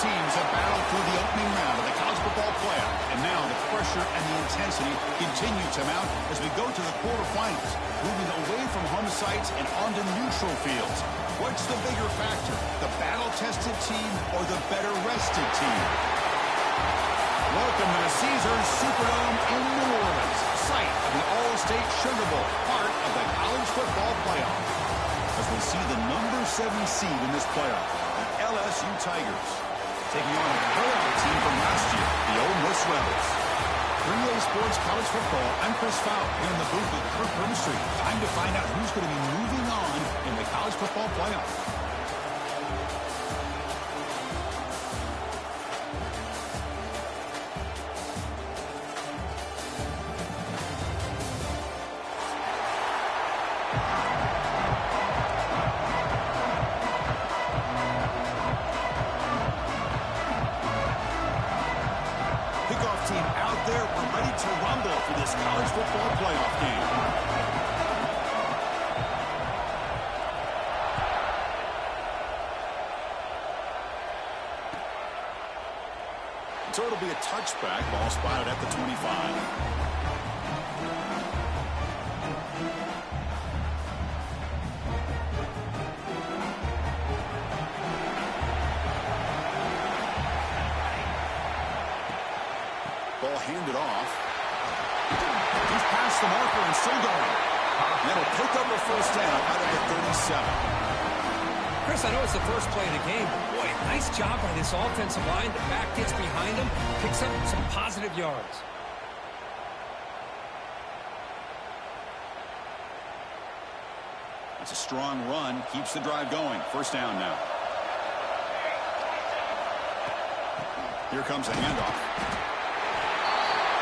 teams have battled through the opening round of the college football playoff, and now the pressure and the intensity continue to mount as we go to the quarterfinals, moving away from home sites and onto neutral fields. What's the bigger factor, the battle-tested team or the better-rested team? Welcome to the Caesars Superdome in New Orleans, site of the All-State Sugar Bowl, part of the college football playoff. As we see the number 7 seed in this playoff, the LSU Tigers, taking on a playoff team from last year, the Ole Miss Rebels. 3A Sports College Football, I'm Chris Fowler here in the booth with Kirk Brimstreet. Time to find out who's going to be moving on in the college football playoff. Team out there, we're ready to rumble for this college football playoff game. So it'll be a touchback, ball spotted at the 25. Ball handed off. He's past the marker and still going. That'll pick up a first down out of the 37. Chris, I know it's the first play of the game. Boy, nice job by this offensive line. The back gets behind him, picks up some positive yards. It's a strong run, keeps the drive going. First down now. Here comes a handoff.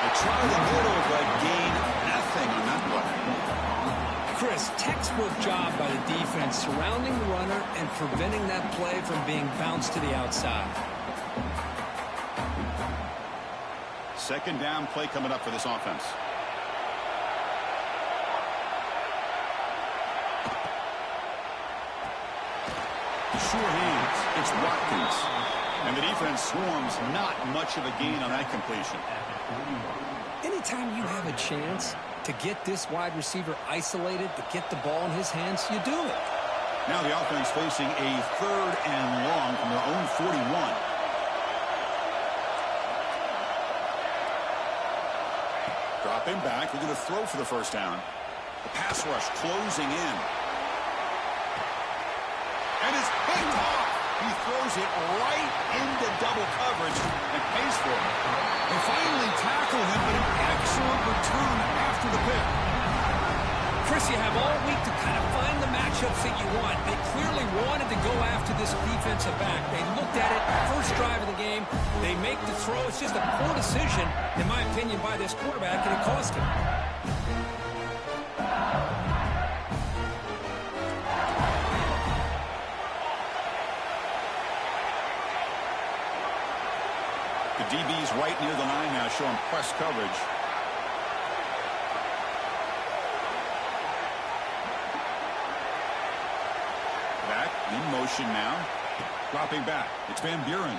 They try the middle, but gain nothing on that play. Chris, textbook job by the defense surrounding the runner and preventing that play from being bounced to the outside. Second down play coming up for this offense. Sure hands. It's Watkins. And the defense swarms, not much of a gain on that completion. Anytime you have a chance to get this wide receiver isolated, to get the ball in his hands, you do it. Now the offense facing a 3rd and long from their own 41. Dropping back, they're going to throw for the first down. The pass rush closing in. And it's picked off. He throws it right into double coverage and pays for it. They finally tackle him, but an excellent return after the pick. Chris, you have all week to kind of find the matchups that you want. They clearly wanted to go after this defensive back. They looked at it, first drive of the game. They make the throw. It's just a poor decision, in my opinion, by this quarterback, and it cost him. The DB's right near the line now, showing press coverage. Back in motion now. Dropping back. It's Van Buren.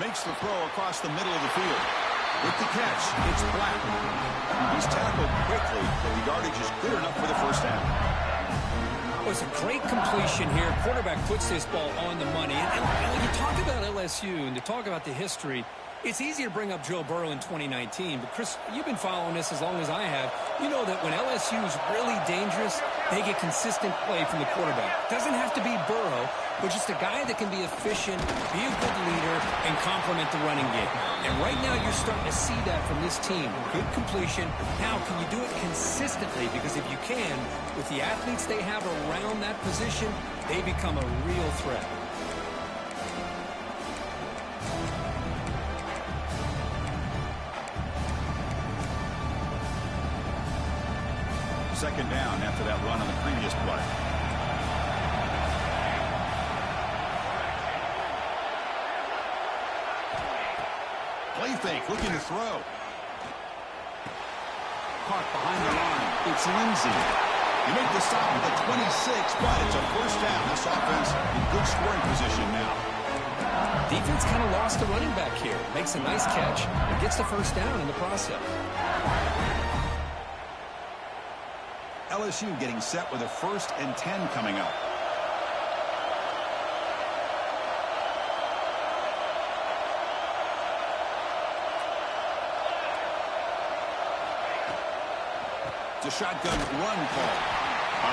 Makes the throw across the middle of the field. With the catch, it's Black. He's tackled quickly, but the yardage is good enough for the first down. Well, it's a great completion here. Quarterback puts this ball on the money. And when you talk about LSU and you talk about the history, it's easy to bring up Joe Burrow in 2019. But, Chris, you've been following this as long as I have. You know that when LSU is really dangerous, they get consistent play from the quarterback. Doesn't have to be Burrow, but just a guy that can be efficient, be a good leader, and complement the running game. And right now you're starting to see that from this team. Good completion. Now, can you do it consistently? Because if you can, with the athletes they have around that position, they become a real threat. Second down after that run on the previous play. Play fake, looking to throw. Caught behind the line. It's Lindsey. You make the stop at the 26, but it's a first down. This offense in good scoring position now. Defense kind of lost the running back here. Makes a nice catch and gets the first down in the process. LSU getting set with a 1st and 10 coming up. It's a shotgun run call.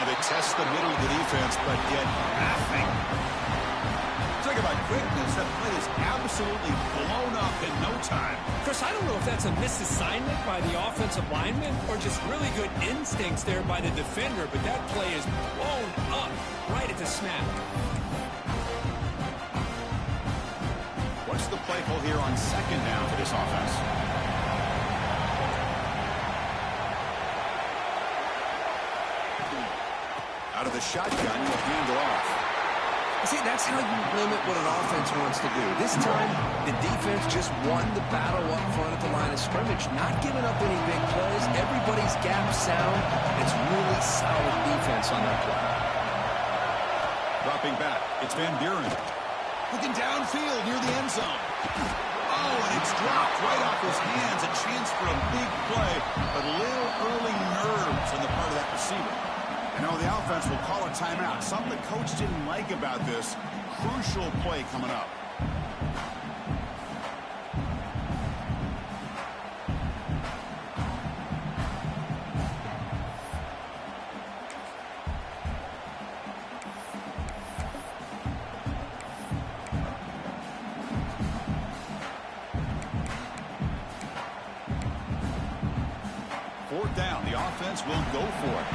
They test the middle of the defense, but get nothing. Talk about quickness. That play is absolutely blown up in no time. Chris, I don't know if that's a misassignment by the offensive lineman or just really good instincts there by the defender, but that play is blown up right at the snap. What's the play call here on 2nd down for this offense? Out of the shotgun, you'll hand it off. See, that's how you limit what an offense wants to do. This time, the defense just won the battle up front at the line of scrimmage, not giving up any big plays. Everybody's gap sound. It's really solid defense on that play. Dropping back, it's Van Buren. Looking downfield near the end zone. Oh, and it's dropped right off his hands. A chance for a big play, but little early nerves on the part of that receiver. You know, the offense will call a timeout. Something the coach didn't like about this. Crucial play coming up. Fourth down. The offense will go for it.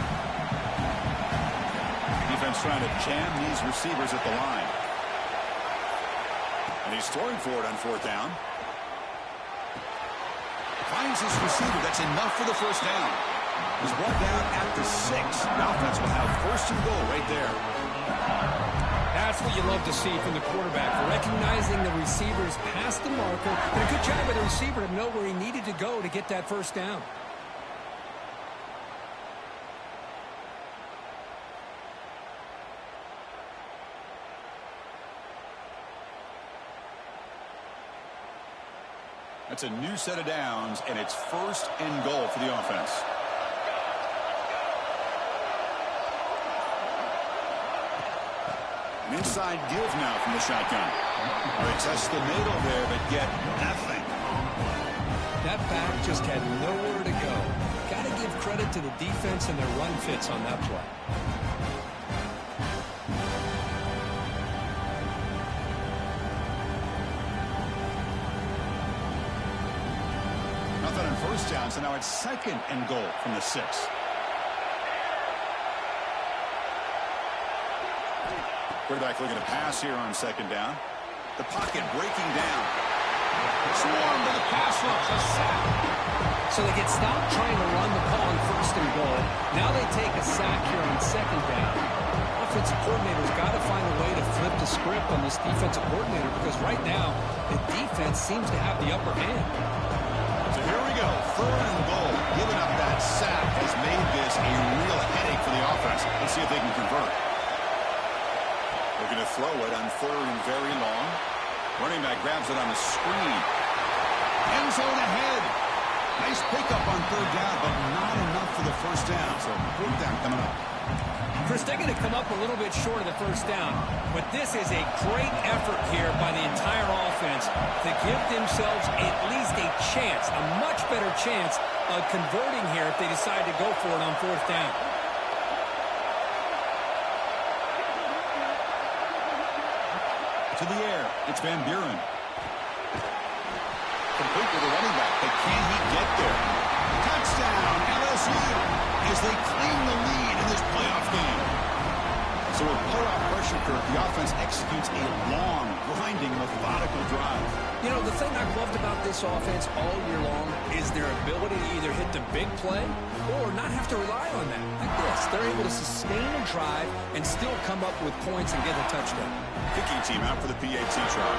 Defense trying to jam these receivers at the line. And he's throwing for it on 4th down. Finds his receiver. That's enough for the first down. He's brought down at the 6. The offense will have 1st and goal right there. That's what you love to see from the quarterback. Recognizing the receivers past the marker. And a good job by the receiver to know where he needed to go to get that first down. That's a new set of downs, and it's 1st and goal for the offense. An inside give now from the shotgun. They test the middle there, but get nothing. That back just had nowhere to go. Got to give credit to the defense and their run fits on that play. Nothing on 1st down, so now it's 2nd and goal from the 6. Quarterback looking to pass here on 2nd down. The pocket breaking down. Swarm to the pass rush, a sack. So they get stopped trying to run the ball on 1st and goal. Now they take a sack here on 2nd down. Offensive coordinator's got to find a way to flip the script on this defensive coordinator because right now the defense seems to have the upper hand. So here we go, 3rd and goal. Giving up that sack has made this a real headache for the offense. Let's see if they can convert. Looking to throw it on 3rd and very long. Running back grabs it on the screen. End zone ahead. Nice pickup on 3rd down, but not enough for the first down. So 4th down coming up. Chris, they're going to come up a little bit short of the first down, but this is a great effort here by the entire offense to give themselves at least a chance, a much better chance of converting here if they decide to go for it on 4th down. To the air, it's Van Buren. Complete with the running back, but can he get there? Touchdown, LSU, as they claim the lead in this playoff game. So with playoff pressure curve, the offense executes a long, grinding, methodical drive. You know, the thing I've loved about this offense all year long is their ability to either hit the big play or not have to rely on that. Like this, they're able to sustain a drive and still come up with points and get a touchdown. Kicking team out for the PAT try.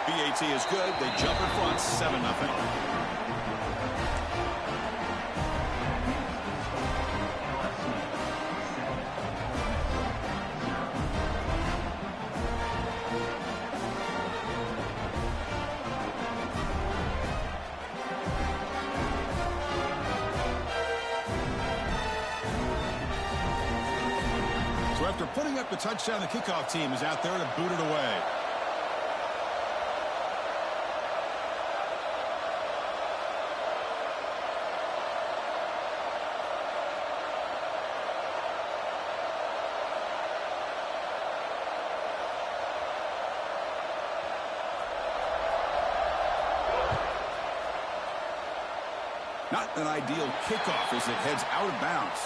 PAT is good. They jump in front, 7-0. After putting up the touchdown, the kickoff team is out there to boot it away. Not an ideal kickoff as it heads out of bounds.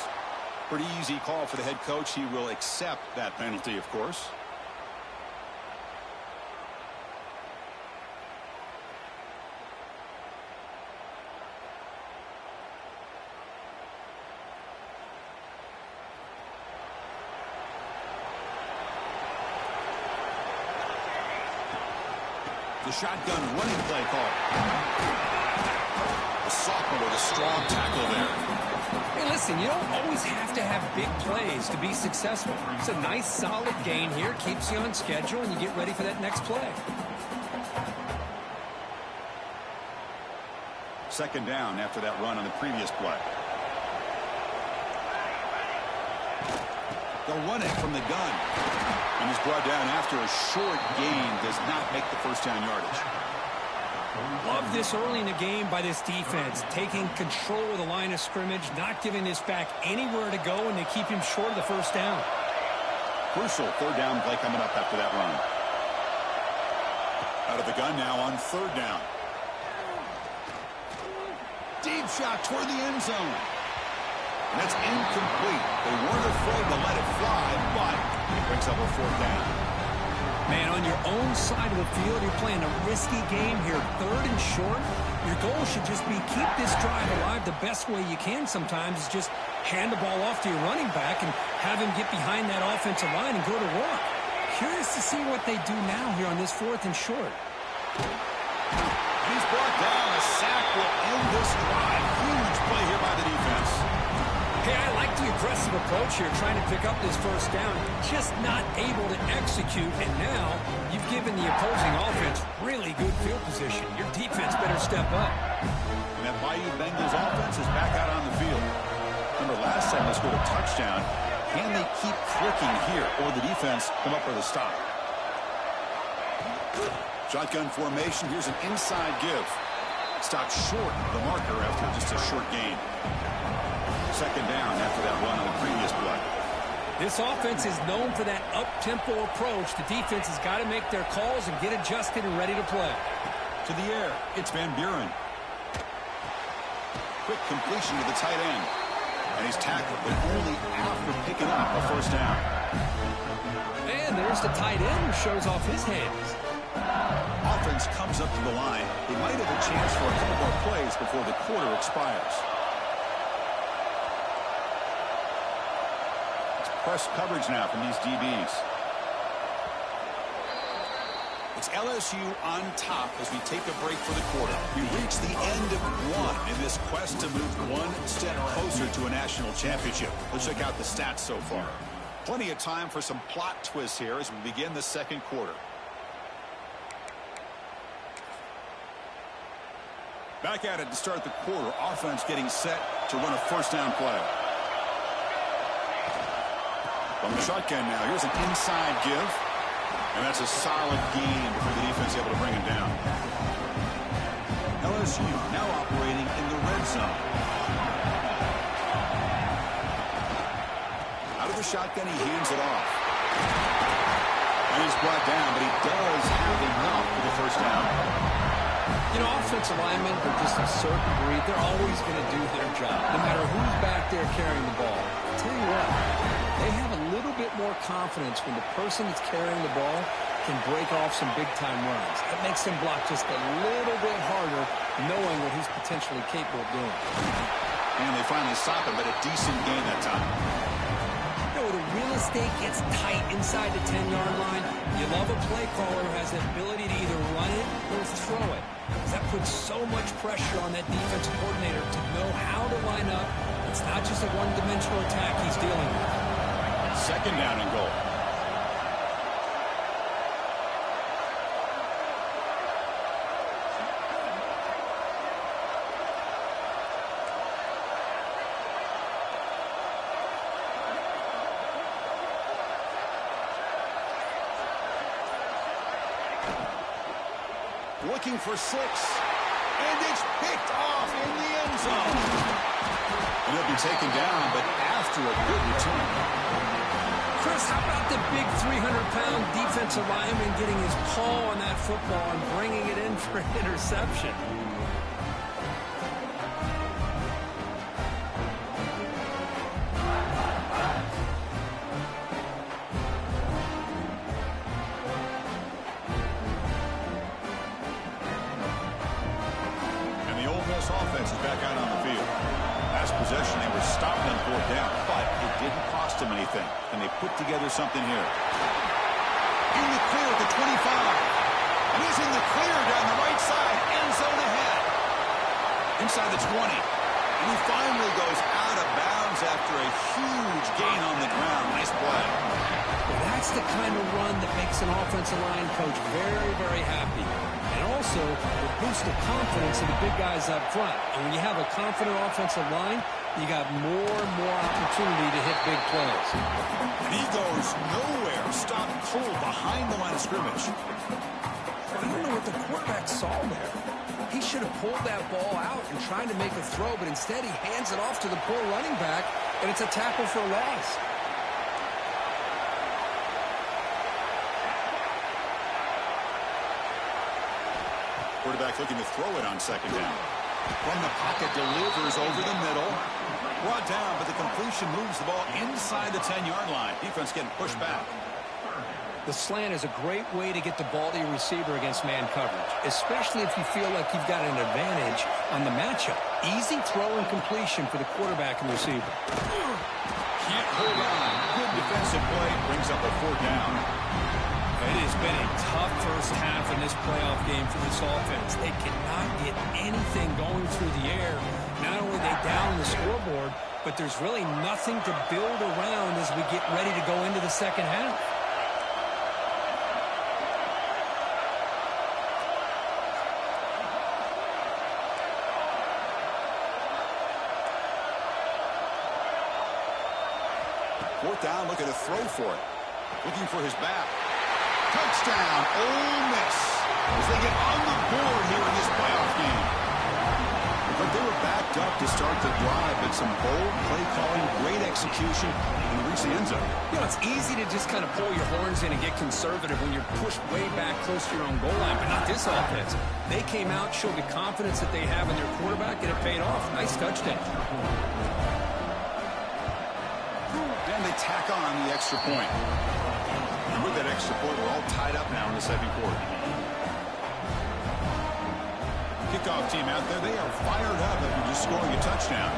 Pretty easy call for the head coach. He will accept that penalty, of course. The shotgun running play call. The sophomore with a strong tackle there. Hey, listen, you don't always have to have big plays to be successful. It's a nice, solid gain here. Keeps you on schedule, and you get ready for that next play. Second down after that run on the previous play. They'll run it from the gun. And he's brought down after a short gain. Does not make the first down yardage. Love this early in the game by this defense. Taking control of the line of scrimmage, not giving this back anywhere to go, and they keep him short of the first down. Crucial third down play coming up after that run. Out of the gun now on third down. Deep shot toward the end zone. And that's incomplete. They weren't afraid to let it fly, but it brings up a fourth down. Man, on your own side of the field, you're playing a risky game here. Third and short. Your goal should just be keep this drive alive the best way you can sometimes is just hand the ball off to your running back and have him get behind that offensive line and go to work. Curious to see what they do now here on this fourth and short. He's brought down. A sack will end this drive. Huge play here by the defense. Hey, I like the aggressive approach here, trying to pick up this first down, just not able to execute, and now you've given the opposing offense really good field position. Your defense better step up. And that Bayou Bengals offense is back out on the field. Remember, last time they scored a touchdown. Can they keep clicking here, or the defense come up with a stop? Shotgun formation. Here's an inside give. Stopped short of the marker after just a short gain. Second down after that run on the previous play. This offense is known for that up-tempo approach. The defense has got to make their calls and get adjusted and ready to play. To the air, it's Van Buren. Quick completion to the tight end. And he's tackled, but only after picking up a first down. And there's the tight end who shows off his hands. Offense comes up to the line. They might have a chance for a couple more plays before the quarter expires. Press coverage now from these DBs. It's LSU on top as we take a break for the quarter. We reach the end of one in this quest to move one step closer to a national championship. Let's check out the stats so far. Plenty of time for some plot twists here as we begin the second quarter. Back at it to start the quarter. Offense getting set to run a first down play. From the shotgun now, here's an inside give. And that's a solid gain before the defense able to bring him down. LSU now operating in the red zone. Out of the shotgun, he hands it off. And he's brought down, but he does have enough for the first down. You know, offensive linemen are just a certain breed. They're always going to do their job, no matter who's back there carrying the ball. I'll tell you what, they have a little bit more confidence when the person that's carrying the ball can break off some big-time runs. It makes them block just a little bit harder, knowing what he's potentially capable of doing. And they finally stop him, but a decent gain that time. You know, the real estate gets tight inside the 10-yard line. You love a play caller who has the ability to either run it or throw it. That puts so much pressure on that defensive coordinator to know how to line up. It's not just a one-dimensional attack he's dealing with. Second down and goal. looking for 6. And it's picked off in the end zone. And he'll be taken down, but after a good return. Chris, how about the big 300-pound defensive lineman getting his paw on that football and bringing it in for an interception? And the Ole Miss offense is back out on the field. Last possession, they were stopped on 4th down, but it didn't cost them anything, and they put together something here. In the clear at the 25, and he's in the clear down the right side, end zone ahead. Inside the 20, and he finally goes out of bounds after a huge gain on the ground. Nice play. That's the kind of run that makes an offensive line coach very, very happy. And also, it boosts the confidence of the big guys up front. And when you have a confident offensive line, you got more and more opportunity to hit big plays. He goes nowhere. Stop cold behind the line of scrimmage. I don't know what the quarterback saw there. He should have pulled that ball out and tried to make a throw, but instead he hands it off to the poor running back, and it's a tackle for a loss. Quarterback looking to throw it on 2nd down. From the pocket, delivers over the middle. Brought down, but the completion moves the ball inside the 10-yard line. Defense getting pushed back. The slant is a great way to get the ball to your receiver against man coverage, especially if you feel like you've got an advantage on the matchup. Easy throw and completion for the quarterback and receiver. Can't hold on. Good defensive play. Brings up a 4th down. It has been a tough first half in this playoff game for this offense. They cannot get anything going through the air. Not only are they down the scoreboard, but there's really nothing to build around as we get ready to go into the second half. Fourth down, looking to throw for it. Looking for his back. Touchdown, Ole Miss, as they get on the board here in this playoff game. But they were backed up to start the drive, but some bold play calling, great execution, and reach the end zone. You know, it's easy to just kind of pull your horns in and get conservative when you're pushed way back close to your own goal line, but not this offense. They came out, showed the confidence that they have in their quarterback, and it paid off. Nice touchdown. And they tack on the extra point. And with that extra point, we're all tied up now in the second quarter. Kickoff team out there, they are fired up after just scoring a touchdown.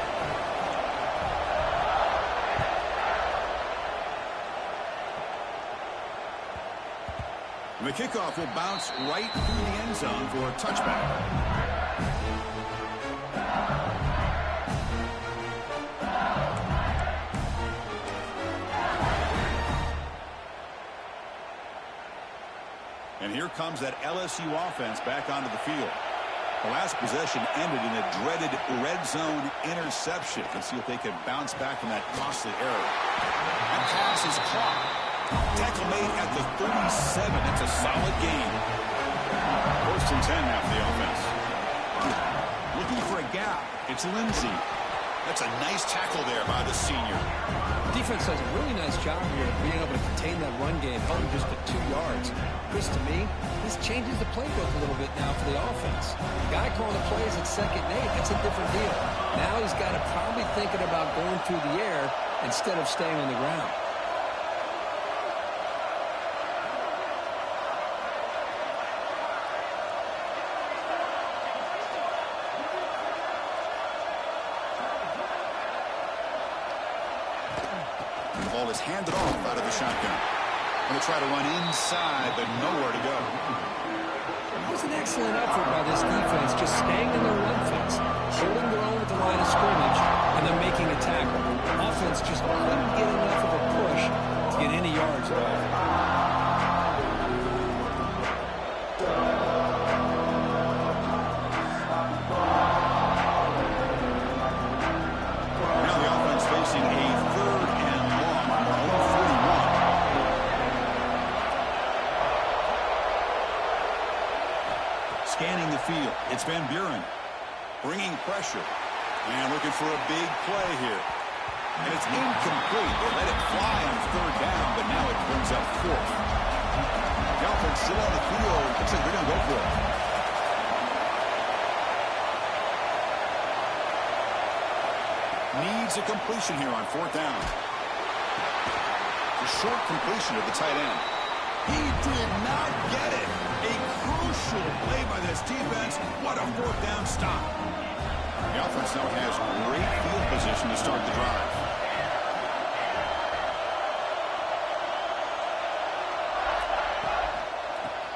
And the kickoff will bounce right through the end zone for a touchback. And here comes that LSU offense back onto the field. The last possession ended in a dreaded red zone interception. Let's see if they can bounce back from that costly error. That pass is caught. Tackle made at the 37. That's a solid gain. 1st and 10 now for the offense. Looking for a gap. It's Lindsey. That's a nice tackle there by the senior. Defense does a really nice job here of being able to contain that run game, held him just at 2 yards. Chris, to me, this changes the playbook a little bit now for the offense. The guy calling the plays at 2nd and 8, that's a different deal. Now he's got to probably thinking about going through the air instead of staying on the ground. The ball is handed off out of the shotgun. Going to try to run inside, but nowhere to go. It was an excellent effort by this defense, just staying in their run fence, holding their own at the line of scrimmage, and then making a tackle. Offense just couldn't get enough of a push to get any yards at all. Now the offense facing a 3rd and long on their own 41. Scanning the field, it's Van Buren. Bringing pressure. And looking for a big play here. And it's incomplete. They let it fly on third down, but now it brings up fourth. The offense still on the field. Looks like they're going to go for it. Needs a completion here on fourth down. The short completion of the tight end. He did not get it. A crucial play by this defense. What a fourth down stop. The offense now has great field position to start the drive.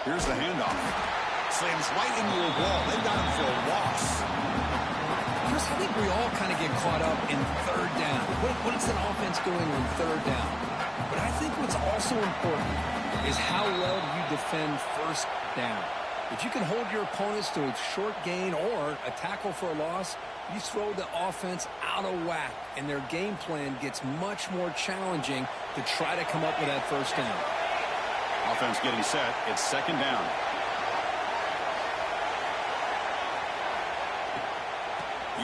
Here's the handoff. Slams right into the wall. They got him for a loss. Chris, I think we all kind of get caught up in third down. What is an offense doing on third down? But I think what's also important is how well you defend first down. If you can hold your opponents to a short gain or a tackle for a loss, you throw the offense out of whack, and their game plan gets much more challenging to try to come up with that first down. Offense getting set. It's second down.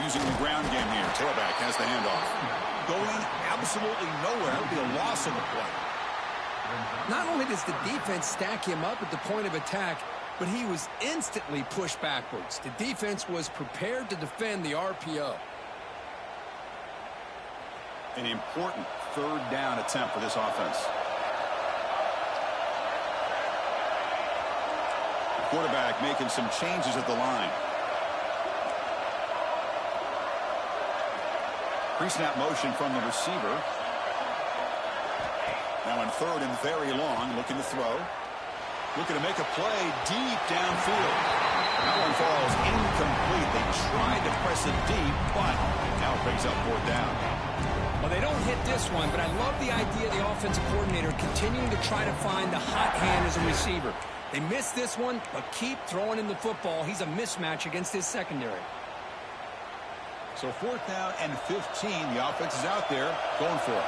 Using the ground game here. Tailback has the handoff. Going absolutely nowhere. That would be a loss of the play. Not only does the defense stack him up at the point of attack, but he was instantly pushed backwards. The defense was prepared to defend the RPO. An important third down attempt for this offense. The quarterback making some changes at the line. Pre-snap motion from the receiver. Now in third and very long, looking to throw. Looking to make a play deep downfield. That one falls incomplete. They tried to press it deep, but now it brings up fourth down. Well, they don't hit this one, but I love the idea of the offensive coordinator continuing to try to find the hot hand as a receiver. They missed this one, but keep throwing him the football. He's a mismatch against his secondary. So fourth down and 15. The offense is out there going for it.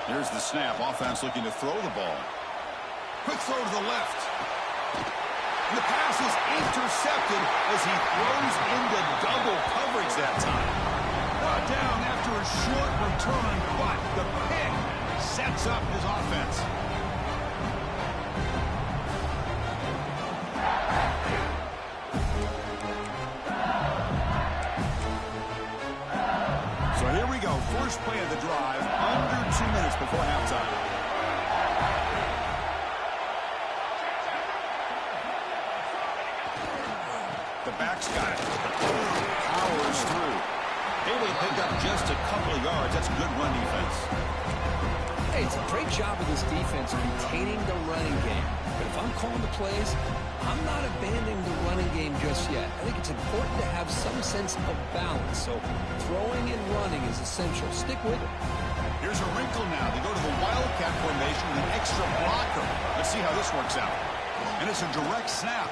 Here's the snap. Offense looking to throw the ball. Quick throw to the left. And the pass is intercepted as he throws into double coverage that time. Brought down after a short return, but the pick sets up his offense. So here we go. First play of the drive, under 2 minutes before halftime. The back's got it. Powers through. Able to pick up just a couple of yards. That's good run defense. Hey, it's a great job of this defense containing the running game. But if I'm calling the plays, I'm not abandoning the running game just yet. I think it's important to have some sense of balance. So throwing and running is essential. Stick with it. Here's a wrinkle now. They go to the Wildcat formation with an extra blocker. Let's see how this works out. And it's a direct snap.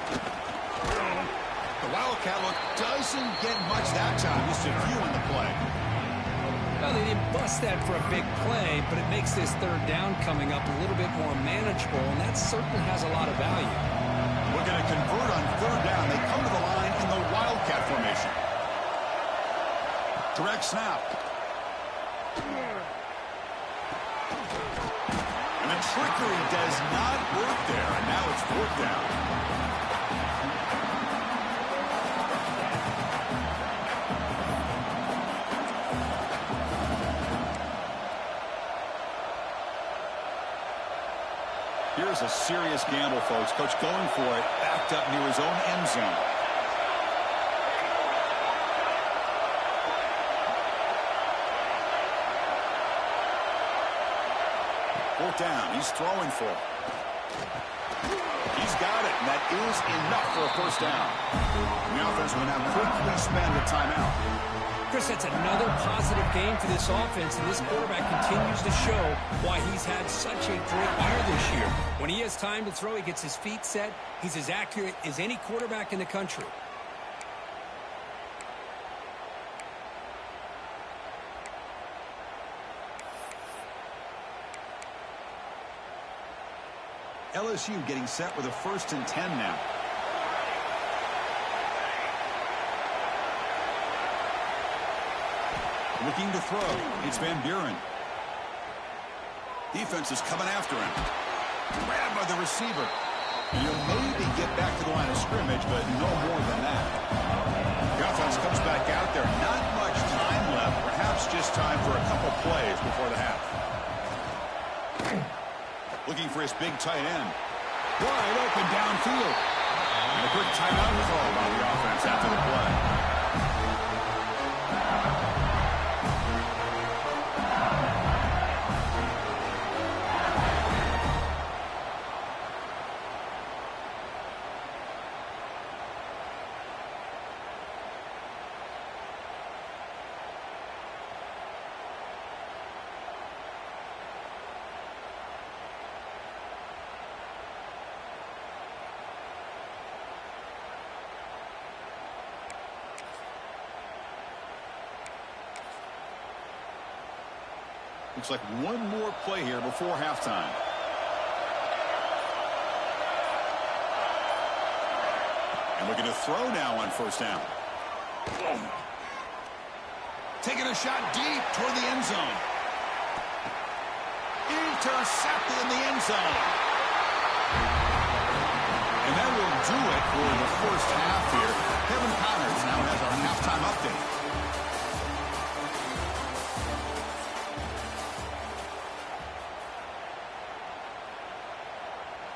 The Wildcat look doesn't get much that time. Just a few in the play. Well, they didn't bust that for a big play, but it makes this third down coming up a little bit more manageable, and that certainly has a lot of value. We're going to convert on third down. They come to the line in the Wildcat formation. Direct snap. And the trickery does not work there, and now it's fourth down. Here's a serious gamble, folks. Coach going for it, backed up near his own end zone. Fourth down. He's throwing for it. He's got it, and that is enough for a first down. And the offense will now quickly spend a timeout. Chris, that's another positive game for this offense, and this quarterback continues to show why he's had such a great year this year. When he has time to throw, he gets his feet set. He's as accurate as any quarterback in the country. LSU getting set with a 1st and 10 now. Looking to throw. It's Van Buren. Defense is coming after him. Grabbed by the receiver. You'll maybe get back to the line of scrimmage, but no more than that. The offense comes back out there. Not much time left. Perhaps just time for a couple plays before the half. Looking for his big tight end. Wide open downfield. And a quick timeout call by the offense after the play. Looks like one more play here before halftime. And looking to throw now on 1st down. Taking a shot deep toward the end zone. Intercepted in the end zone. And that will do it for the 1st half here. Kevin Connors now has our halftime update.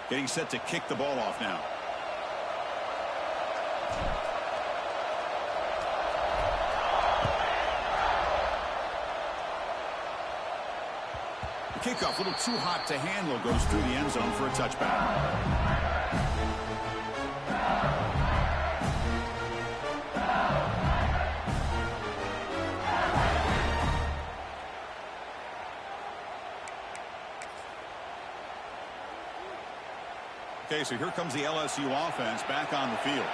Getting set to kick the ball off now. The kickoff, a little too hot to handle, goes through the end zone for a touchback. Okay, so here comes the LSU offense back on the field.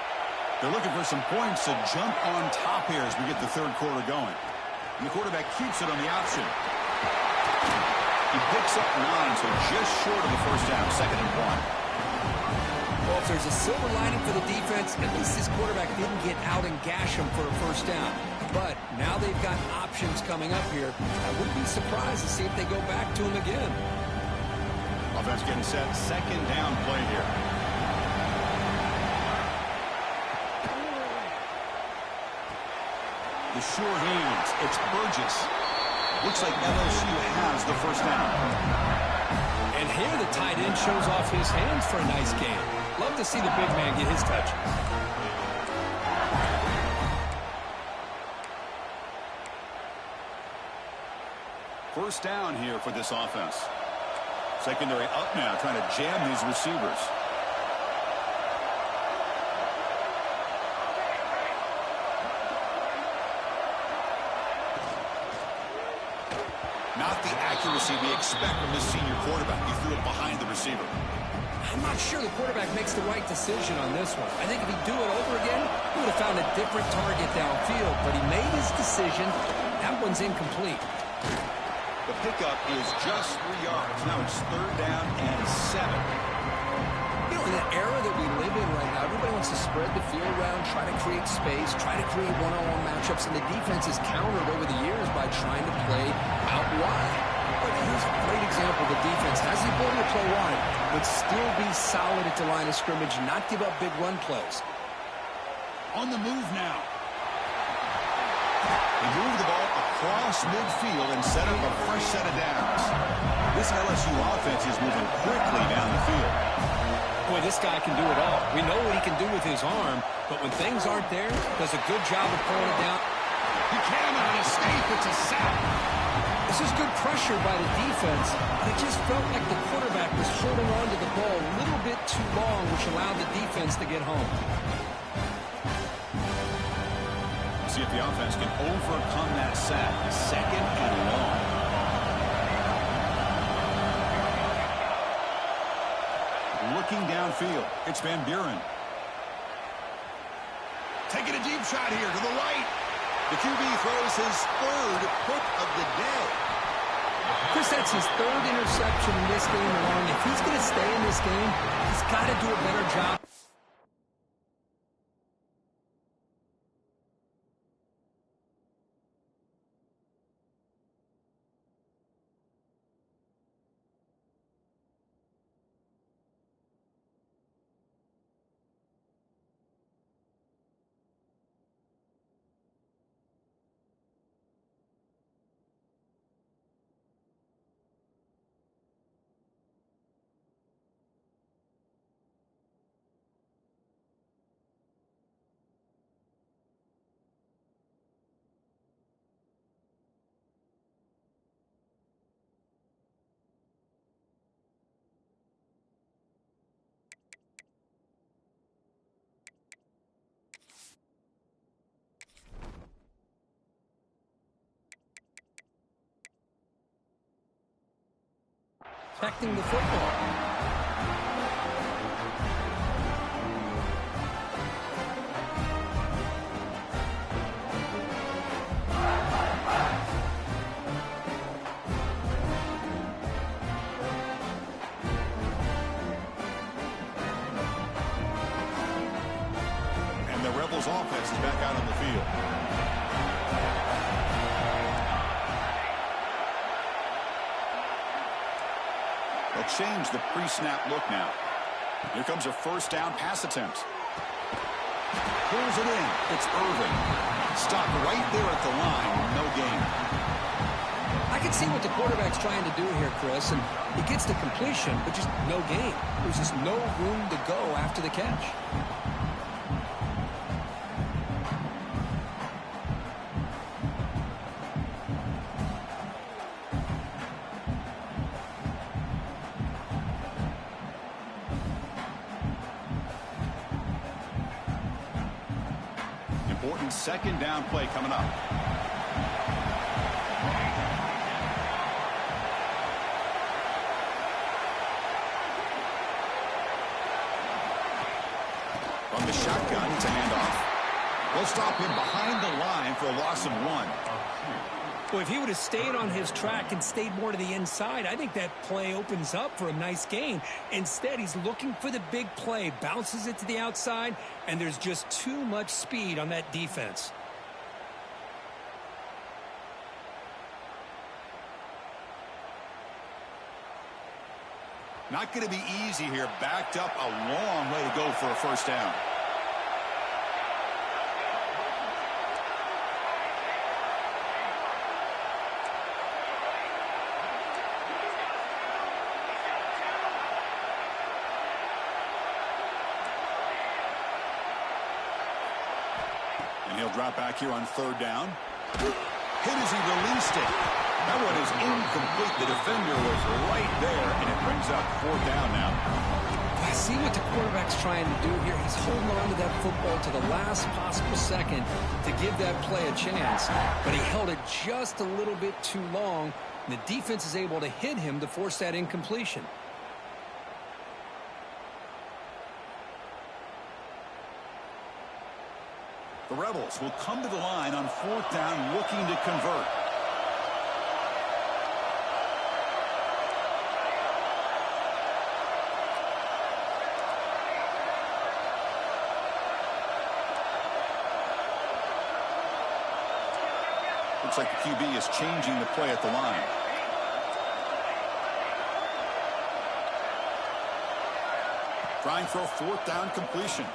They're looking for some points to jump on top here as we get the 3rd quarter going. And the quarterback keeps it on the option. He picks up 9, so just short of the 1st down, 2nd and 1. Well, if there's a silver lining for the defense, at least this quarterback didn't get out and gash him for a 1st down. But now they've got options coming up here. I wouldn't be surprised to see if they go back to him again. Offense getting set. 2nd down play here. The short hands. It's Burgess. Looks like LSU has the 1st down. And here the tight end shows off his hands for a nice game. Love to see the big man get his touches. 1st down here for this offense. Secondary up now, trying to jam these receivers. Not the accuracy we expect from this senior quarterback. He threw it behind the receiver. I'm not sure the quarterback makes the right decision on this one. I think if he'd do it over again, he would have found a different target downfield. But he made his decision. That one's incomplete. The pickup is just 3 yards. Now it's 3rd down and 7. You know, in the era that we live in right now, everybody wants to spread the field around, try to create space, try to create one-on-one matchups, and the defense is countered over the years by trying to play out wide. But here's a great example. The defense has the ability to play wide, but still be solid at the line of scrimmage, not give up big run plays. On the move now. They move the ball across midfield and set up a fresh set of downs. This LSU offense is moving quickly down the field. Boy, this guy can do it all. We know what he can do with his arm, but when things aren't there, does a good job of pulling it down. He came on an escape. It's a sack. This is good pressure by the defense, but it just felt like the quarterback was holding on to the ball a little bit too long, which allowed the defense to get home. See if the offense can overcome that sack. 2nd and long. Looking downfield. It's Van Buren. Taking a deep shot here to the right. The QB throws his 3rd pick of the day. Chris, that's his third interception in this game alone. If he's going to stay in this game, he's got to do a better job. Protecting the football. And the Rebels offense is back out on the field. They'll change the pre-snap look now. Here comes a first down pass attempt. Pulls it in. It's Irving. Stopped right there at the line. No gain. I can see what the quarterback's trying to do here, Chris, and he gets the completion, but just no gain. There's just no room to go after the catch. Important second down play coming up. From the shotgun to handoff. They'll stop him behind the line for a loss of 1. Well, if he would have stayed on his track and stayed more to the inside, I think that play opens up for a nice gain. Instead, he's looking for the big play, bounces it to the outside, and there's just too much speed on that defense. Not going to be easy here. Backed up a long way to go for a first down. And he'll drop back here on third down. Hit as he released it. That one is incomplete. The defender was right there, and it brings up fourth down now. I see what the quarterback's trying to do here. He's holding on to that football to the last possible second to give that play a chance. But he held it just a little bit too long, and the defense is able to hit him to force that incompletion. The Rebels will come to the line on fourth down looking to convert. Looks like the QB is changing the play at the line. Trying for a fourth down completion.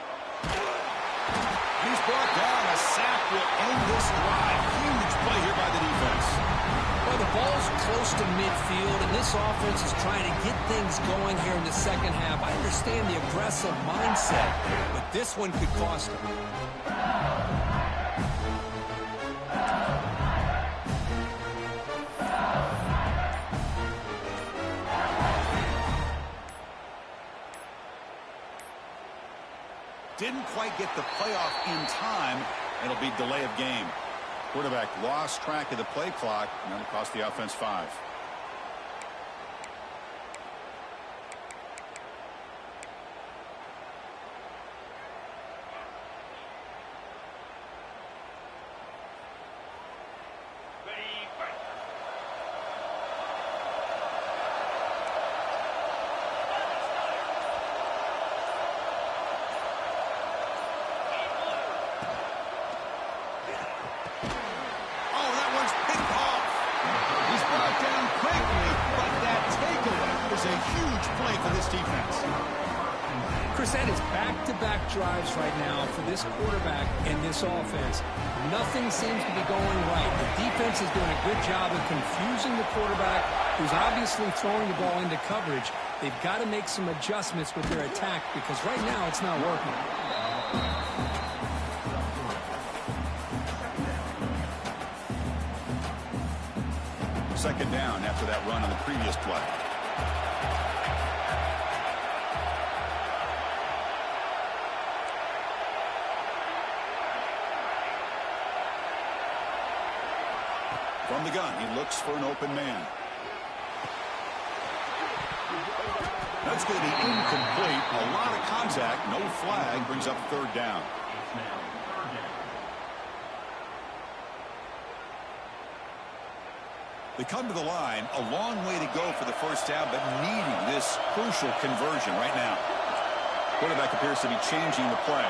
He's brought down. A sack will end this drive. Huge play here by the defense. Well, the ball's close to midfield, and this offense is trying to get things going here in the second half. I understand the aggressive mindset, but this one could cost them. Didn't quite get the playoff in time. It'll be delay of game. Quarterback lost track of the play clock, and that'll cost the offense 5. this defense. Chris, that is back-to-back drives right now for this quarterback and this offense. Nothing seems to be going right. The defense is doing a good job of confusing the quarterback, who's obviously throwing the ball into coverage. They've got to make some adjustments with their attack because right now it's not working. Second down after that run on the previous play. From the gun, he looks for an open man. That's going to be incomplete. A lot of contact. No flag. Brings up third down. They come to the line. A long way to go for the first down, but needing this crucial conversion right now. Quarterback appears to be changing the play.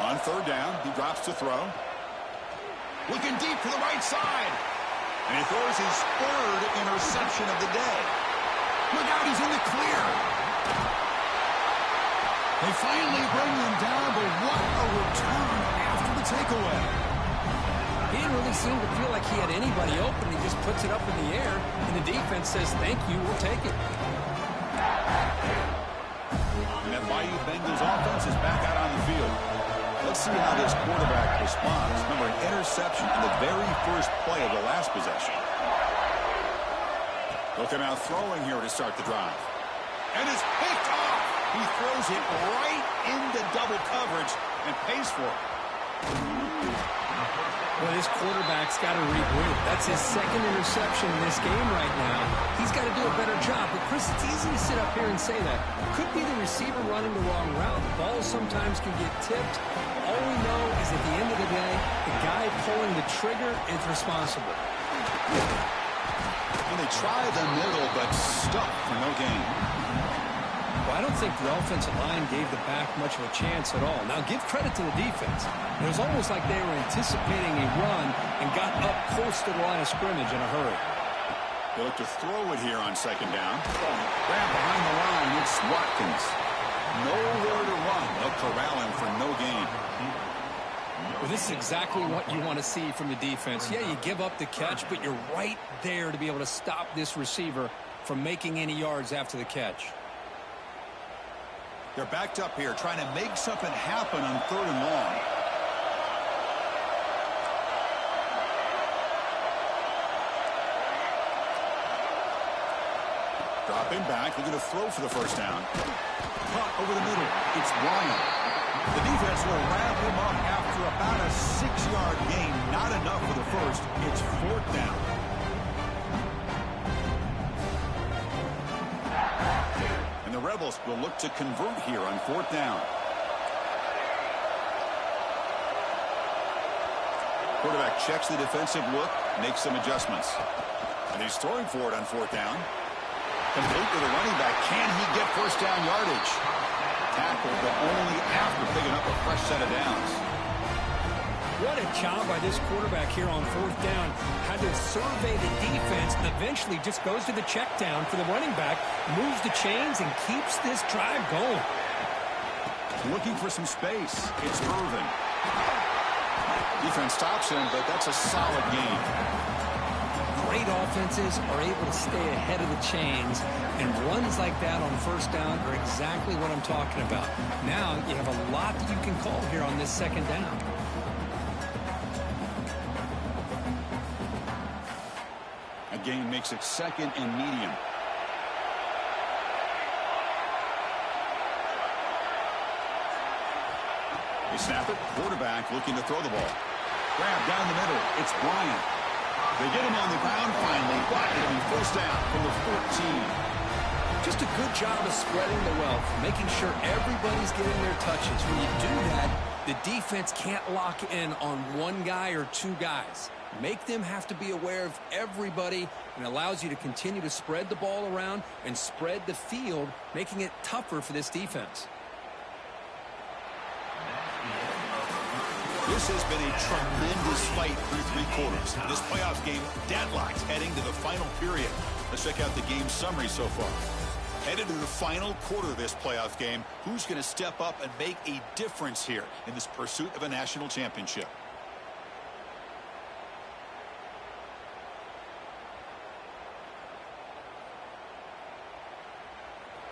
On third down, he drops to throw. Looking deep to the right side. And he throws his third interception of the day. Look out, he's in the clear. They finally bring him down, but what a return after the takeaway. He didn't really seem to feel like he had anybody open. He just puts it up in the air, and the defense says, thank you, we'll take it. And that Bayou Bengals offense is back out on the field. Let's see how this quarterback responds. Remember, an interception in the very first play of the last possession. Looking out throwing here to start the drive. And it's picked off. He throws it right into double coverage and pays for it. Well, this quarterback's got to regroup. That's his second interception in this game right now. He's got to do a better job. But, Chris, it's easy to sit up here and say that. Could be the receiver running the wrong route. The ball sometimes can get tipped. All we know is at the end of the day, the guy pulling the trigger is responsible. And they try the middle, but stuck for no gain. Well, I don't think the offensive line gave the back much of a chance at all. Now, give credit to the defense. It was almost like they were anticipating a run and got up close to the line of scrimmage in a hurry. They look to throw it here on second down. Grab behind the line, it's Watkins. Nowhere to run. They'll corral him for no gain. Well, this is exactly what you want to see from the defense. Yeah, you give up the catch, but you're right there to be able to stop this receiver from making any yards after the catch. They're backed up here, trying to make something happen on third and long. Dropping back, looking to throw for the first down. Caught over the middle. It's Bryant. The defense will wrap him up after about a 6-yard gain. Not enough for the first. It's fourth down. And the Rebels will look to convert here on fourth down. Quarterback checks the defensive look, makes some adjustments. And he's throwing for it on fourth down. Complete with the running back. Can he get first down yardage? Tackle, but only after picking up a fresh set of downs. What a job by this quarterback here on fourth down. Had to survey the defense, eventually just goes to the check down for the running back, moves the chains, and keeps this drive going. Looking for some space. It's Irvin. Defense stops him, but that's a solid gain. Great offenses are able to stay ahead of the chains, and runs like that on first down are exactly what I'm talking about. Now you have a lot that you can call here on this second down. A gain makes it second and medium. They snap it. Quarterback looking to throw the ball. Grab down the middle. It's Bryant. They get him on the ground finally, but it'll be first down from the 14. Just a good job of spreading the wealth, making sure everybody's getting their touches. When you do that, the defense can't lock in on one guy or two guys. Make them have to be aware of everybody, and allows you to continue to spread the ball around and spread the field, making it tougher for this defense. This has been a tremendous fight through three quarters. This playoff game deadlocked heading to the final period. Let's check out the game summary so far. Headed to the final quarter of this playoff game. Who's going to step up and make a difference here in this pursuit of a national championship?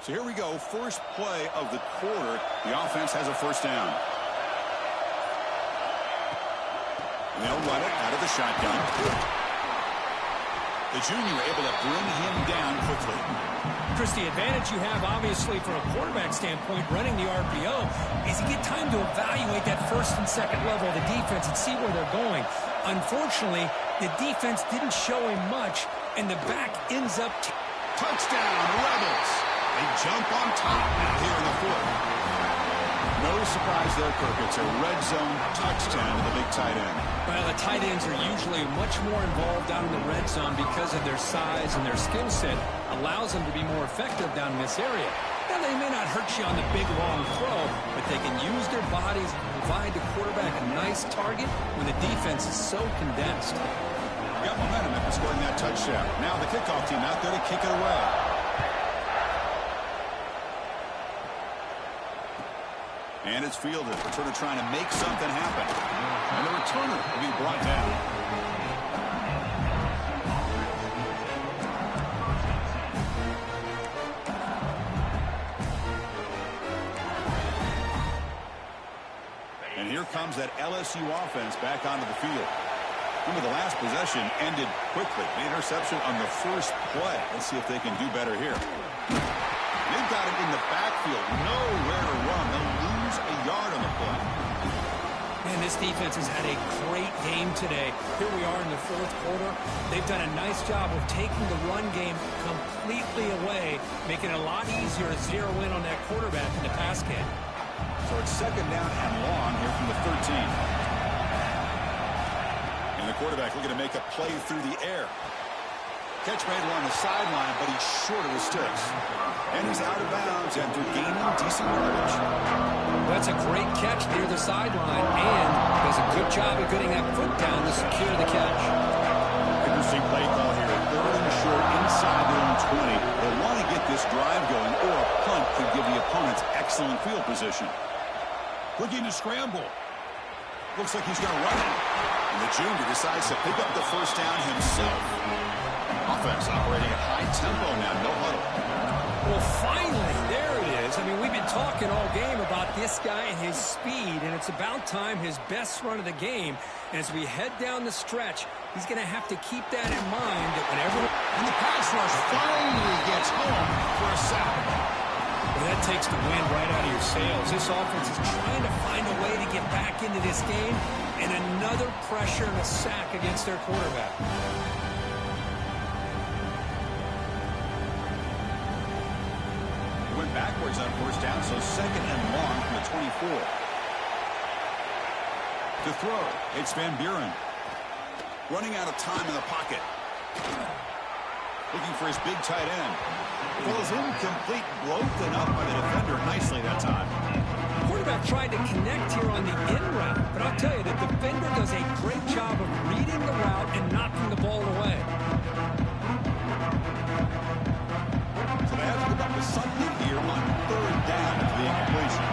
So here we go. First play of the quarter. The offense has a first down. And they'll run it out of the shotgun. The junior able to bring him down quickly. Chris, the advantage you have, obviously, from a quarterback standpoint, running the RPO, is you get time to evaluate that first and second level of the defense and see where they're going. Unfortunately, the defense didn't show him much, and the back ends up... Touchdown, Rebels! They jump on top now here in the fourth. No surprise there, Kirk. It's a red zone touchdown to the big tight end. Well, the tight ends are usually much more involved down in the red zone because of their size and their skill set allows them to be more effective down in this area. Now, they may not hurt you on the big, long throw, but they can use their bodies and provide the quarterback a nice target when the defense is so condensed. Got momentum after scoring that touchdown. Now the kickoff team out there to kick it away. And it's fielded. Returner trying to make something happen. And the returner will be brought down. And here comes that LSU offense back onto the field. Remember, the last possession ended quickly. The interception on the first play. Let's see if they can do better here. They've got it in the backfield. Nowhere to run. They'll lose a yard on the play. Man, this defense has had a great game today. Here we are in the fourth quarter. They've done a nice job of taking the run game completely away, making it a lot easier to zero in on that quarterback in the pass game. So it's second down and long here from the 13. And the quarterback looking to make a play through the air. Catch made along the sideline, but he's short of the sticks. And he's out of bounds after gaining decent yardage. That's a great catch near the sideline, and does a good job of getting that foot down to secure the catch. Interesting play call here. Third and short inside their own 20. They want to get this drive going, or a punt could give the opponents excellent field position. Looking to scramble. Looks like he's going to run it. And the junior decides to pick up the first down himself. Offense operating at high tempo now, no huddle. Well, finally, there it is. I mean, we've been talking all game about this guy and his speed, and it's about time his best run of the game. And as we head down the stretch, he's going to have to keep that in mind that whenever... And the pass rush finally gets home for a sack. Well, that takes the wind right out of your sails. This offense is trying to find a way to get back into this game, and another pressure and a sack against their quarterback. Went backwards on first down, so second and long from the 24. To throw, it's Van Buren. Running out of time in the pocket. Looking for his big tight end. Falls incomplete, broken up by the defender nicely that time. The quarterback tried to connect here on the in route, but I'll tell you, the defender does a great job of reading the route and knocking the ball away. So they have to come up with something here on third down to the incompletion.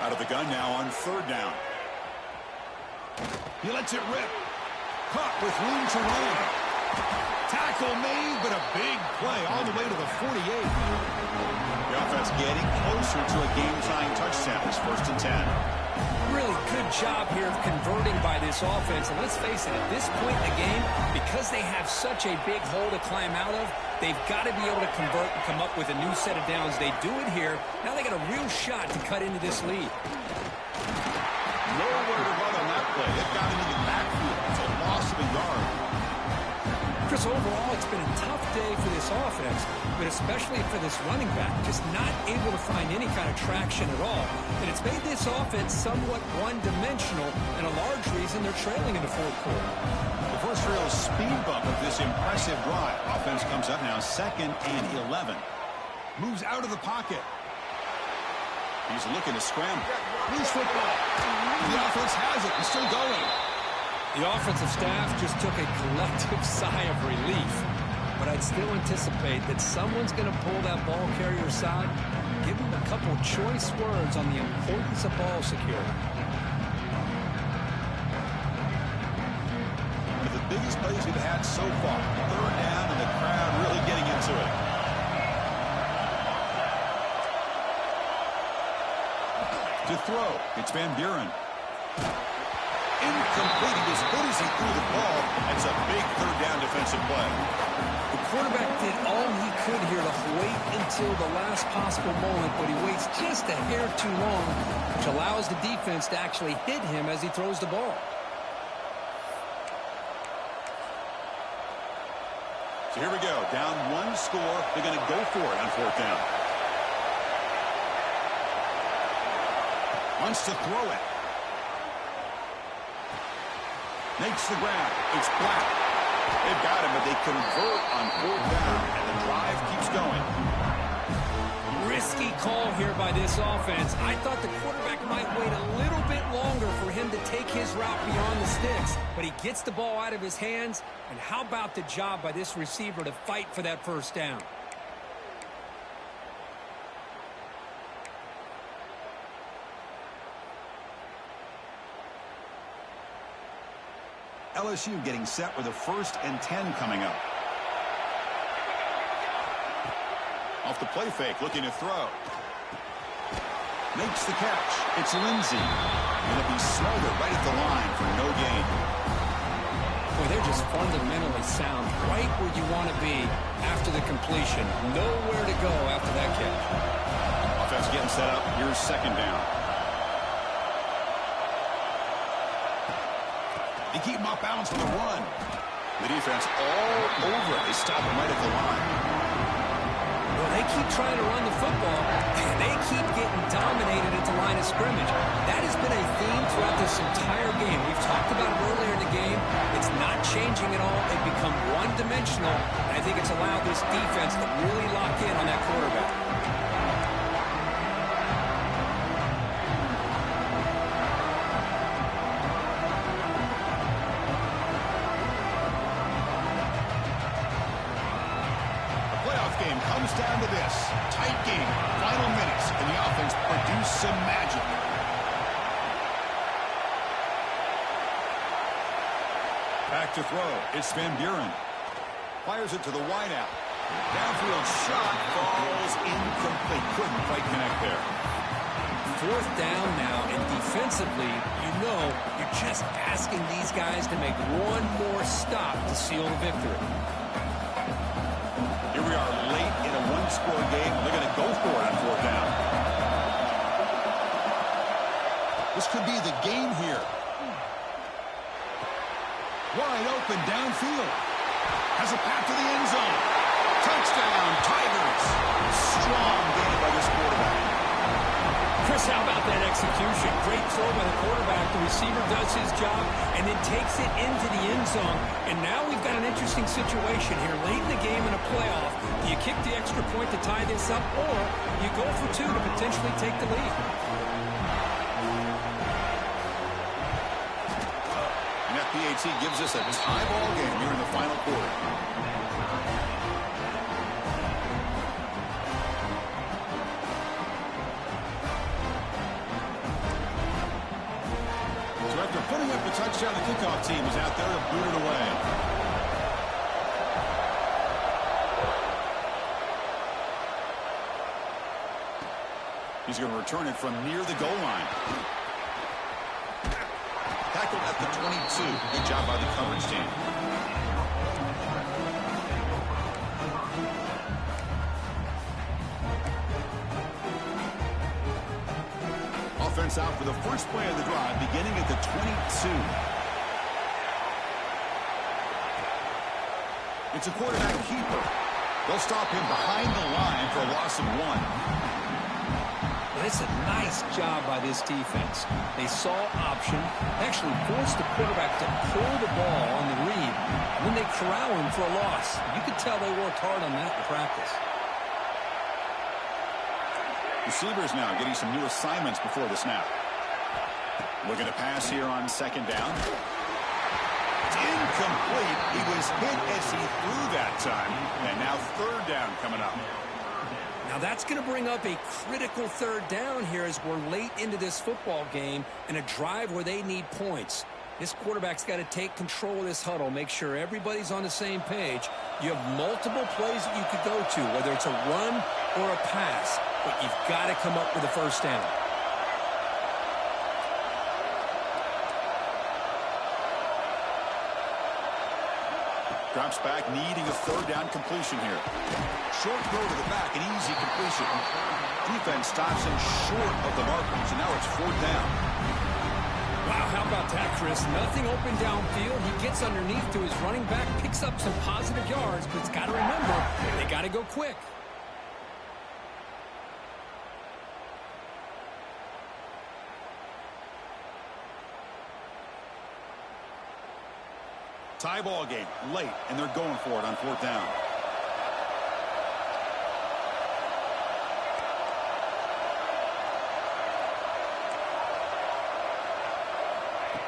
Out of the gun now on third down. He lets it rip. Caught with room to run. Tackle made, but a big play all the way to the 48. The offense getting closer to a game-tying touchdown. It's first and 10. Really good job here of converting by this offense. And let's face it, at this point in the game, because they have such a big hole to climb out of, they've got to be able to convert and come up with a new set of downs. They do it here. Now they got a real shot to cut into this lead. Nowhere to run on that play. It got into the backfield. It's a loss of a yard. Chris, overall, it's been a tough day for this offense, but especially for this running back, just not able to find any kind of traction at all. And it's made this offense somewhat one-dimensional, and a large reason they're trailing in the fourth quarter. The first real speed bump of this impressive drive. Offense comes up now, second and 11. Moves out of the pocket. He's looking to scramble. Loose football. The offense has it and still going. The offensive staff just took a collective sigh of relief. But I'd still anticipate that someone's going to pull that ball carrier side, give him a couple choice words on the importance of ball security. One of the biggest plays we've had so far. Third down and the crowd really getting into it. To throw, it's Van Buren. Incomplete. He was hit as he threw the ball. That's a big third down defensive play. The quarterback did all he could here to wait until the last possible moment, but he waits just a hair too long, which allows the defense to actually hit him as he throws the ball. So here we go. Down one score. They're going to go for it on fourth down. Wants to throw it. Makes the grab. It's Black. They've got him, but they convert on fourth down, and the drive keeps going. Risky call here by this offense. I thought the quarterback might wait a little bit longer for him to take his route beyond the sticks, but he gets the ball out of his hands, and how about the job by this receiver to fight for that first down? LSU getting set with a 1st and 10 coming up. Off the play fake, looking to throw. Makes the catch. It's Lindsey. Going to be smothered right at the line for no gain. Boy, they're just fundamentally sound, right where you want to be after the completion. Nowhere to go after that catch. Offense getting set up. Here's second down. They keep him off balance with a run. The defense all over it. They stop him right at the line. Well, they keep trying to run the football, and they keep getting dominated at the line of scrimmage. That has been a theme throughout this entire game. We've talked about it earlier in the game. It's not changing at all. They've become one-dimensional, and I think it's allowed this defense to really lock in on that quarterback. Comes down to this. Tight game. Final minutes. And the offense produced some magic. Back to throw. It's Van Buren. Fires it to the wideout. Downfield shot falls incomplete. Couldn't quite connect there. Fourth down now, and defensively, you know you're just asking these guys to make one more stop to seal the victory. Here we are late in a one-score game. They're going to go for it on fourth down. This could be the game here. Wide open downfield. Has a path to the end zone. Touchdown, Tigers. Strong game by this quarterback. Chris, how about that execution? Great throw by the quarterback. The receiver does his job and then takes it into the end zone. And now we've got an interesting situation here. Late in the game in a playoff, do you kick the extra point to tie this up, or you go for two to potentially take the lead? And FPAT gives us a tie ball game here in the final quarter. Putting up a touchdown, the kickoff team is out there to boot it away. He's going to return it from near the goal line. Tackled at the 22. Good job by the coverage team. Offense out for the first play of the drive, beginning at the 22. It's a quarterback keeper. They'll stop him behind the line for a loss of 1. Well, it's a nice job by this defense. They saw option, actually forced the quarterback to pull the ball on the read, and then they corral him for a loss. You could tell they worked hard on that in practice. Receivers now getting some new assignments before the snap. Looking to pass here on second down. It's incomplete. He was hit as he threw that time. And now third down coming up. Now that's going to bring up a critical third down here as we're late into this football game and a drive where they need points. This quarterback's got to take control of this huddle, make sure everybody's on the same page. You have multiple plays that you could go to, whether it's a run or a pass, but you've got to come up with a first down. Drops back, needing a third down completion here. Short throw to the back, an easy completion. Defense stops him short of the markers, and now it's fourth down. Wow, how about that, Chris? Nothing open downfield. He gets underneath to his running back, picks up some positive yards, but it's got to remember, they got to go quick. Tie ball game, late, and they're going for it on fourth down.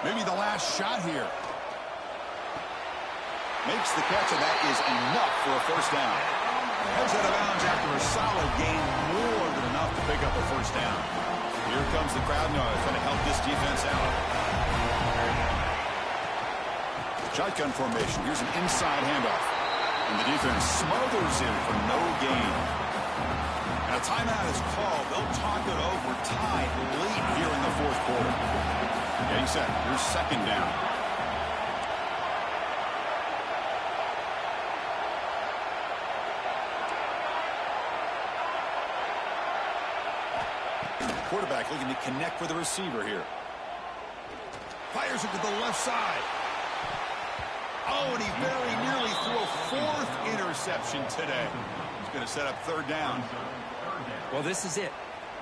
Maybe the last shot here. Makes the catch, and that is enough for a first down. Heads out of bounds after a solid gain, more than enough to pick up a first down. Here comes the crowd noise, trying to help this defense out. Shotgun formation. Here's an inside handoff. And the defense smothers him for no gain. And a timeout is called. They'll talk it over, tied late here in the fourth quarter. Getting set. Here's second down. Quarterback looking to connect with the receiver here. Fires it to the left side. Oh, and he very nearly threw a fourth interception today. He's going to set up third down. Well, this is it.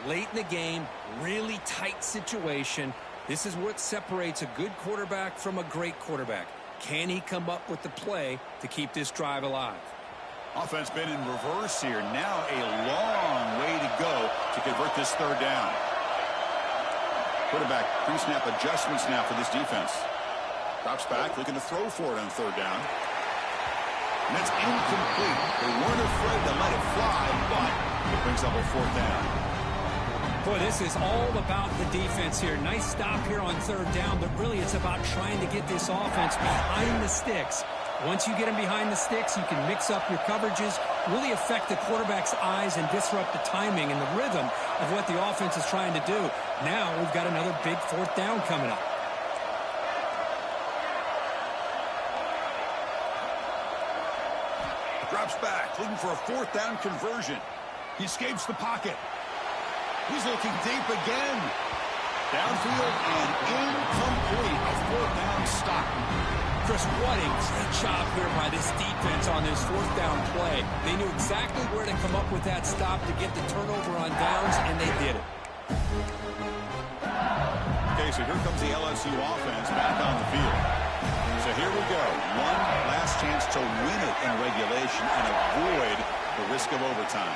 Late in the game, really tight situation. This is what separates a good quarterback from a great quarterback. Can he come up with the play to keep this drive alive? Offense been in reverse here. Now a long way to go to convert this third down. Quarterback pre-snap adjustments now for this defense. Drops back, looking to throw for it on third down. And that's incomplete. They weren't afraid to let it fly, but it brings up a fourth down. Boy, this is all about the defense here. Nice stop here on third down, but really it's about trying to get this offense behind the sticks. Once you get them behind the sticks, you can mix up your coverages, really affect the quarterback's eyes and disrupt the timing and the rhythm of what the offense is trying to do. Now we've got another big fourth down coming up. Drops back, looking for a fourth down conversion. He escapes the pocket. He's looking deep again. Downfield and incomplete. A fourth down stop. Chris, what a great job here by this defense on this fourth down play. They knew exactly where to come up with that stop to get the turnover on downs, and they did it. Okay, so here comes the LSU offense back on the field. So here we go. One last chance to win it in regulation and avoid the risk of overtime.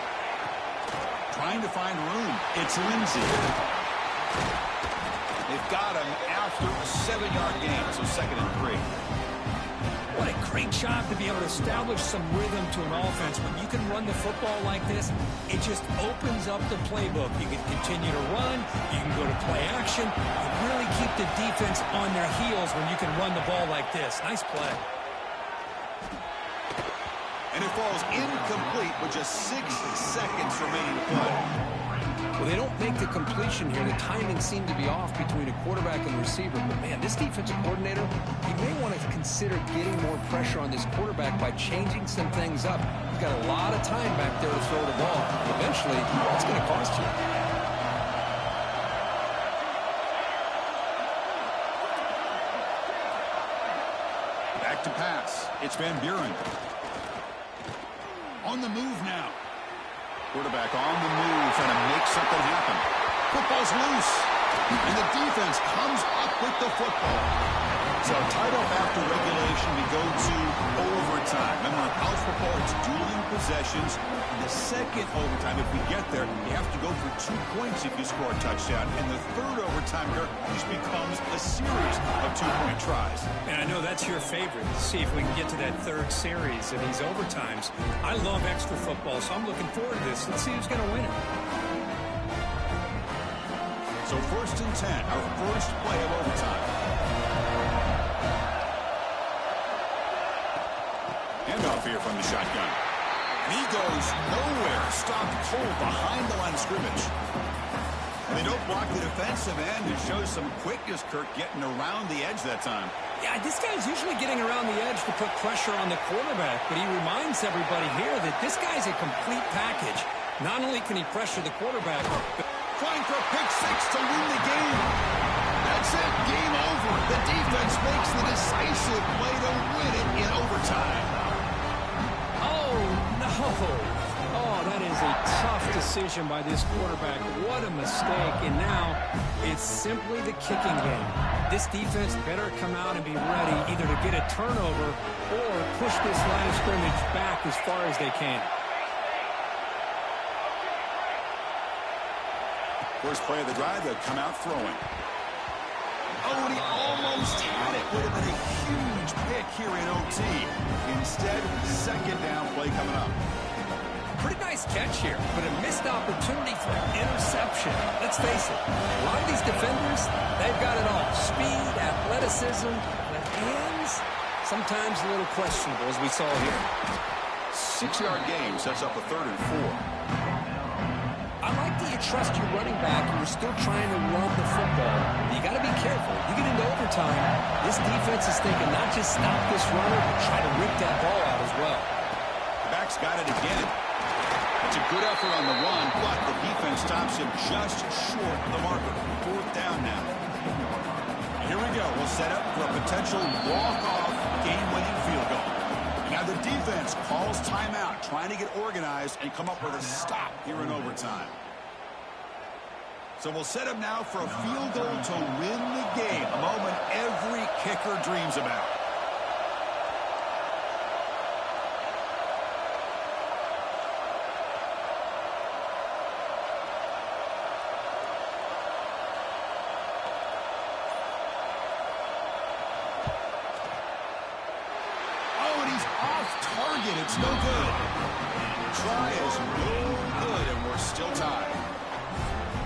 Trying to find room. It's Lindsey. They've got him after a 7-yard gain, so 2nd and 3. What a great job to be able to establish some rhythm to an offense. When you can run the football like this, it just opens up the playbook. You can continue to run. You can go to play action. You really keep the defense on their heels when you can run the ball like this. Nice play. And it falls incomplete with just 6 seconds remaining to play. Well, they don't make the completion here. The timing seemed to be off between a quarterback and receiver. But, man, this defensive coordinator, he may want to consider getting more pressure on this quarterback by changing some things up. He's got a lot of time back there to throw the ball. Eventually, it's going to cost you. Back to pass. It's Van Buren. On the move now. Quarterback on the move, trying to make something happen. Football's loose. And the defense comes up with the football. So tied up after regulation, we go to overtime. Memorize college football, it's dueling possessions. In the second overtime, if we get there, you have to go for 2 points if you score a touchdown. And the third overtime here just becomes a series of 2-point tries. And I know that's your favorite. See if we can get to that third series of these overtimes. I love extra football, so I'm looking forward to this. Let's see who's going to win it. So 1st and 10, our first play of overtime. Handoff here from the shotgun. And he goes nowhere. Stopped cold behind the line of scrimmage. And they don't block the defensive end. It shows some quickness, Kirk, getting around the edge that time. Yeah, this guy's usually getting around the edge to put pressure on the quarterback, but he reminds everybody here that this guy's a complete package. Not only can he pressure the quarterback, but trying for a pick six to win the game. That's it. Game over. The defense makes the decisive play to win it in overtime. oh, no. Oh, that is a tough decision by this quarterback. What a mistake. And now it's simply the kicking game. This defense better come out and be ready either to get a turnover or push this line of scrimmage back as far as they can. First play of the drive, they'll come out throwing. Oh, and he almost had it. Would have been a huge pick here in OT. Instead, second down play coming up. Pretty nice catch here, but a missed opportunity for an interception. Let's face it, a lot of these defenders, they've got it all. Speed, athleticism, but hands, sometimes a little questionable, as we saw here. 6-yard gain sets up a 3rd and 4. I like that you trust your running back and you're still trying to run the football. You got to be careful. You get into overtime, this defense is thinking not just stop this runner, but try to rip that ball out as well. The back's got it again. It's a good effort on the run, but the defense stops him just short of the marker. 4th down now. Here we go. We'll set up for a potential walk-off game-winning field goal. Now the defense calls timeout, trying to get organized and come up with a stop here in overtime. So we'll set up now for a field goal to win the game, a moment every kicker dreams about. Target, it's no good. Try is no good, and we're still tied.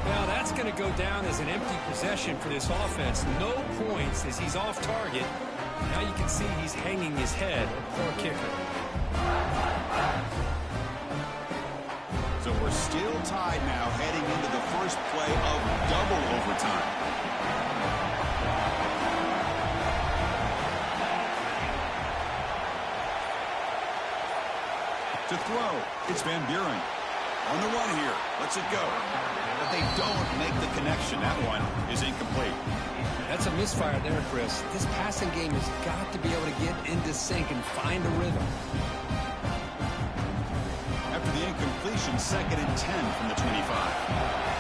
Well, that's going to go down as an empty possession for this offense. No points as he's off target. Now you can see he's hanging his head. Poor kicker. So we're still tied now, heading into the first play of double overtime. To throw, it's Van Buren. On the run here, lets it go. But they don't make the connection. That one is incomplete. That's a misfire there, Chris. This passing game has got to be able to get into sync and find a rhythm. After the incompletion, 2nd and 10 from the 25.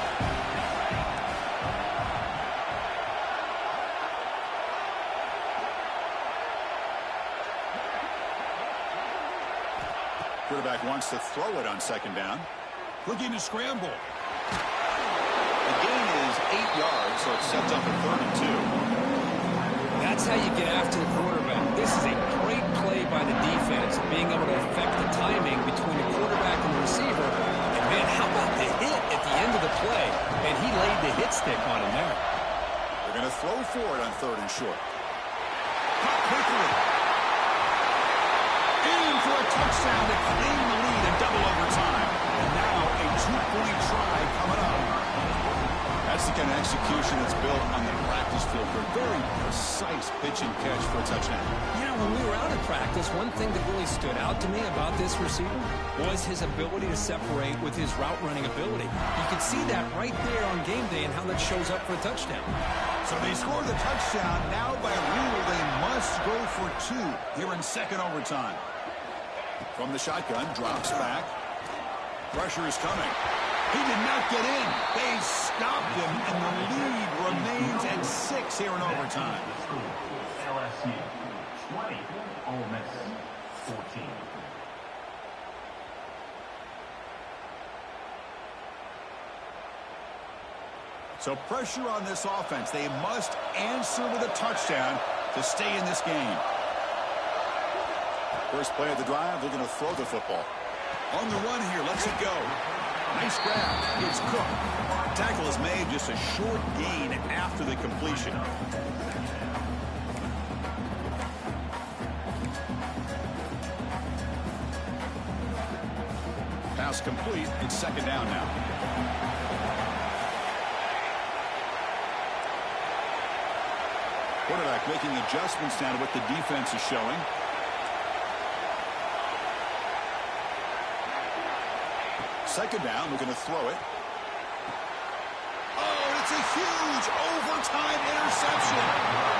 Quarterback wants to throw it on 2nd down. Looking to scramble. The gain is 8 yards, so it sets up a 3rd and 2. That's how you get after the quarterback. This is a great play by the defense, being able to affect the timing between the quarterback and the receiver. And, man, how about the hit at the end of the play? And he laid the hit stick on him there. They're going to throw for it on 3rd and short. Caught quickly. For a touchdown to claim the lead in double overtime. And now a 2-point try coming up. That's the kind of execution that's built on the practice field for a very precise pitch and catch for a touchdown. You know, when we were out of practice, one thing that really stood out to me about this receiver was his ability to separate with his route running ability. You could see that right there on game day and how that shows up for a touchdown. So they score the touchdown. Now by rule, they must go for 2 here in second overtime. From the shotgun, drops back. Pressure is coming. He did not get in. They stopped him, and the lead remains at 6 here in overtime. LSU 20, Ole Miss 14. So pressure on this offense. They must answer with a touchdown to stay in this game. First play of the drive, they're going to throw the football. On the run here, lets it go. Nice grab. It's Cook. Tackle is made, just a short gain after the completion. Pass complete. It's second down now. Quarterback making adjustments now to what the defense is showing. Second down, we're going to throw it. Oh, it's a huge overtime interception.